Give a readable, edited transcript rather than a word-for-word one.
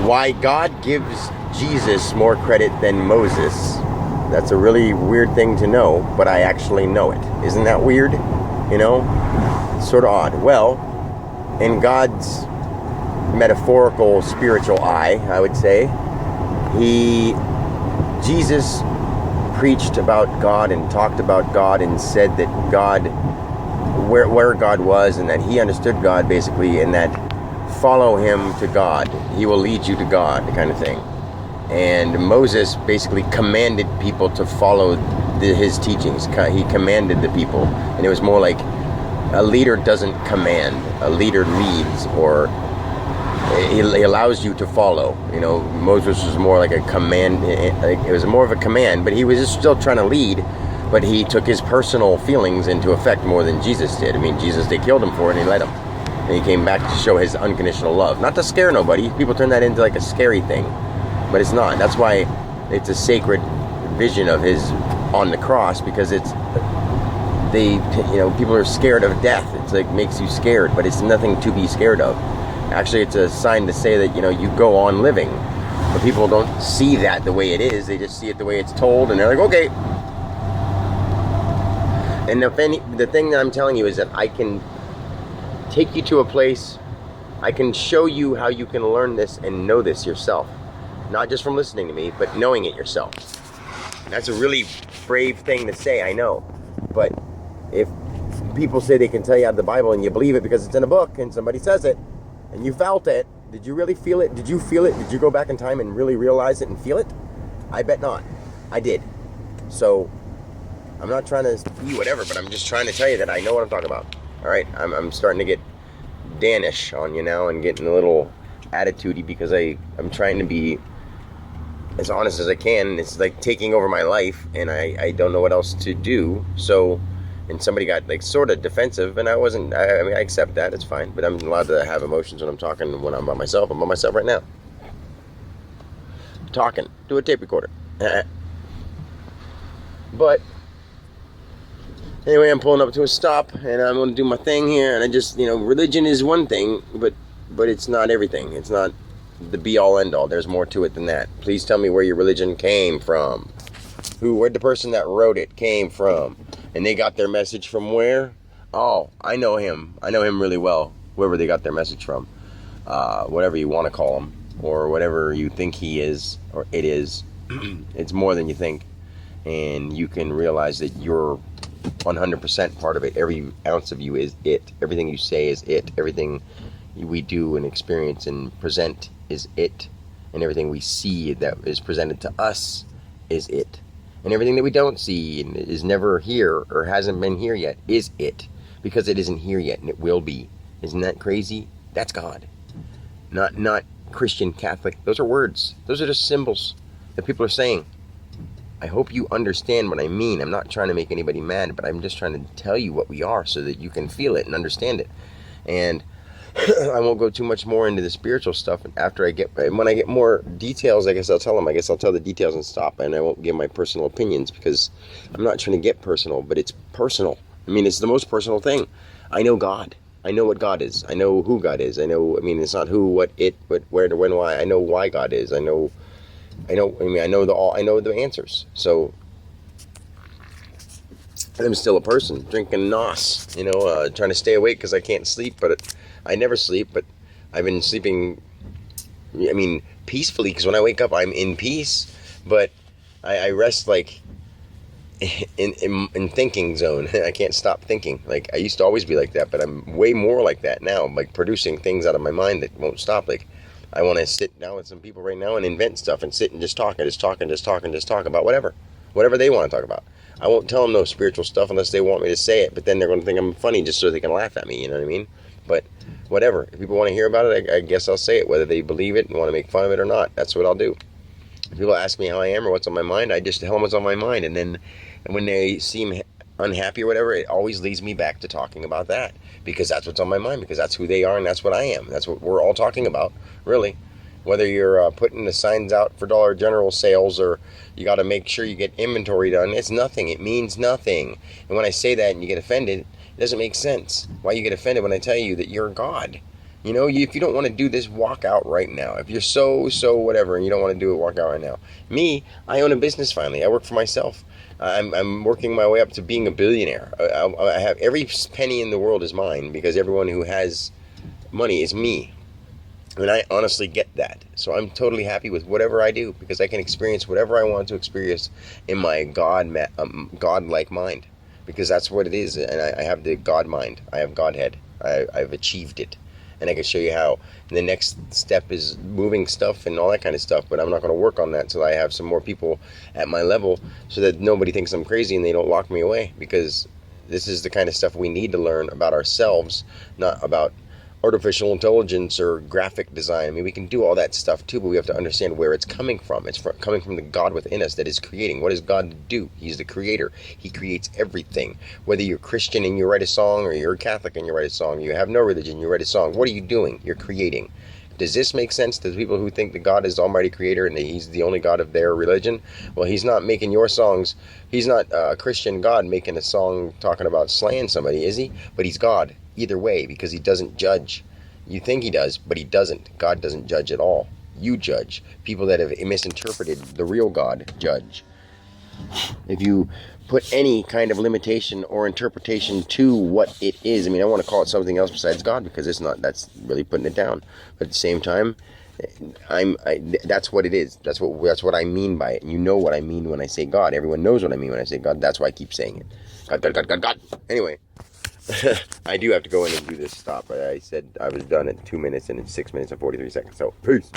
why God gives Jesus more credit than Moses. That's a really weird thing to know, but I actually know it. Isn't that weird? You know? It's sort of odd. Well, in God's metaphorical spiritual eye, I would say, Jesus preached about God and talked about God and said that God, where God was, and that he understood God basically, and that follow him to God, he will lead you to God, kind of thing. And Moses basically commanded people to follow his teachings. He commanded the people, and it was more like a leader doesn't command, a leader leads, or he allows you to follow. You know, Moses was more like a command. It was more of a command, but he was just still trying to lead. But he took his personal feelings into effect more than Jesus did. I mean, Jesus, they killed him for it, and he let him. And he came back to show his unconditional love, not to scare nobody. People turn that into like a scary thing, but it's not. That's why it's a sacred vision of his on the cross, because it's people are scared of death. It's like makes you scared, but it's nothing to be scared of. Actually, it's a sign to say that, you go on living. But people don't see that the way it is. They just see it the way it's told, and they're like, okay. And the thing that I'm telling you is that I can take you to a place, I can show you how you can learn this and know this yourself. Not just from listening to me, but knowing it yourself. That's a really brave thing to say, I know. But if people say they can tell you out of the Bible and you believe it because it's in a book and somebody says it, and you felt it, did you really feel it? Did you feel it? Did you go back in time and really realize it and feel it? I bet not. I did. So, I'm not trying to be whatever, but I'm just trying to tell you that I know what I'm talking about. Alright? I'm starting to get Danish on you now and getting a little attitudey because I'm trying to be as honest as I can. It's like taking over my life, and I don't know what else to do. So, and somebody got like sort of defensive, and I mean, I accept that, it's fine, but I'm allowed to have emotions when I'm talking. When I'm by myself, I'm by myself right now. Talking to a tape recorder. But anyway, I'm pulling up to a stop, and I'm going to do my thing here, and I just, religion is one thing, but it's not everything. It's not the be-all, end-all. There's more to it than that. Please tell me where your religion came from. Where'd the person that wrote it came from? And they got their message from where? Oh, I know him. I know him really well. Whoever they got their message from. Whatever you want to call him. Or whatever you think he is. Or it is. It's more than you think. And you can realize that you're 100% part of it. Every ounce of you is it. Everything you say is it. Everything we do and experience and present is it. And everything we see that is presented to us is it. And everything that we don't see and is never here or hasn't been here yet is it. Because it isn't here yet, and it will be. Isn't that crazy? That's God. Not Christian, Catholic. Those are words. Those are just symbols that people are saying. I hope you understand what I mean. I'm not trying to make anybody mad, but I'm just trying to tell you what we are so that you can feel it and understand it. And I won't go too much more into the spiritual stuff. When I get more details, I guess I'll tell them. I guess I'll tell the details and stop, and I won't give my personal opinions because I'm not trying to get personal, but it's personal. I mean, it's the most personal thing. I know God. I know what God is. I know who God is. It's not who, what, it, but where, when, why. I know why God is. I know the answers. So I'm still a person drinking NOS, trying to stay awake because I can't sleep, but I never sleep, but I've been sleeping, peacefully, because when I wake up, I'm in peace, but I rest like in thinking zone. I can't stop thinking. Like, I used to always be like that, but I'm way more like that now. I'm like producing things out of my mind that won't stop. Like, I want to sit down with some people right now and invent stuff and sit and just talk about whatever they want to talk about. I won't tell them no spiritual stuff unless they want me to say it, but then they're going to think I'm funny just so they can laugh at me, you know what I mean? But whatever. If people want to hear about it, I guess I'll say it, whether they believe it and want to make fun of it or not. That's what I'll do. If people ask me how I am or what's on my mind, I just tell them what's on my mind. And then when they seem unhappy or whatever, it always leads me back to talking about that. Because that's what's on my mind. Because that's who they are and that's what I am. That's what we're all talking about, really. Whether you're putting the signs out for Dollar General sales or you got to make sure you get inventory done, it's nothing. It means nothing. And when I say that and you get offended, it doesn't make sense. Why you get offended when I tell you that you're God? You know, if you don't want to do this, walk out right now. If you're so whatever and you don't want to do it, walk out right now. Me, I own a business finally. I work for myself. I'm working my way up to being a billionaire. I have every penny in the world is mine because everyone who has money is me. And I honestly get that. So I'm totally happy with whatever I do because I can experience whatever I want to experience in my God-like mind. Because that's what it is. And I have the God mind. I have Godhead. I've achieved it. And I can show you how. And the next step is moving stuff and all that kind of stuff. But I'm not going to work on that until I have some more people at my level so that nobody thinks I'm crazy and they don't lock me away. Because this is the kind of stuff we need to learn about ourselves, not about artificial intelligence or graphic design. I mean, we can do all that stuff too, but we have to understand where it's coming from. It's coming from the God within us that is creating. What does God do? He's the creator. He creates everything. Whether you're Christian and you write a song, or you're Catholic and you write a song, you have no religion, you write a song. What are you doing? You're creating. Does this make sense to people who think that God is Almighty Creator and that He's the only God of their religion? Well, He's not making your songs. He's not a Christian God making a song talking about slaying somebody, is He? But He's God either way because He doesn't judge. You think He does, but He doesn't. God doesn't judge at all. You judge. People that have misinterpreted the real God judge. If you put any kind of limitation or interpretation to what it is, I mean, I want to call it something else besides God because it's not. That's really putting it down. But at the same time, that's what it is. That's what I mean by it. And you know what I mean when I say God. Everyone knows what I mean when I say God. That's why I keep saying it. God, God, God, God, God. Anyway. I do have to go in and do this stop. I said I was done at 2 minutes and it's 6 minutes and 43 seconds. So, peace.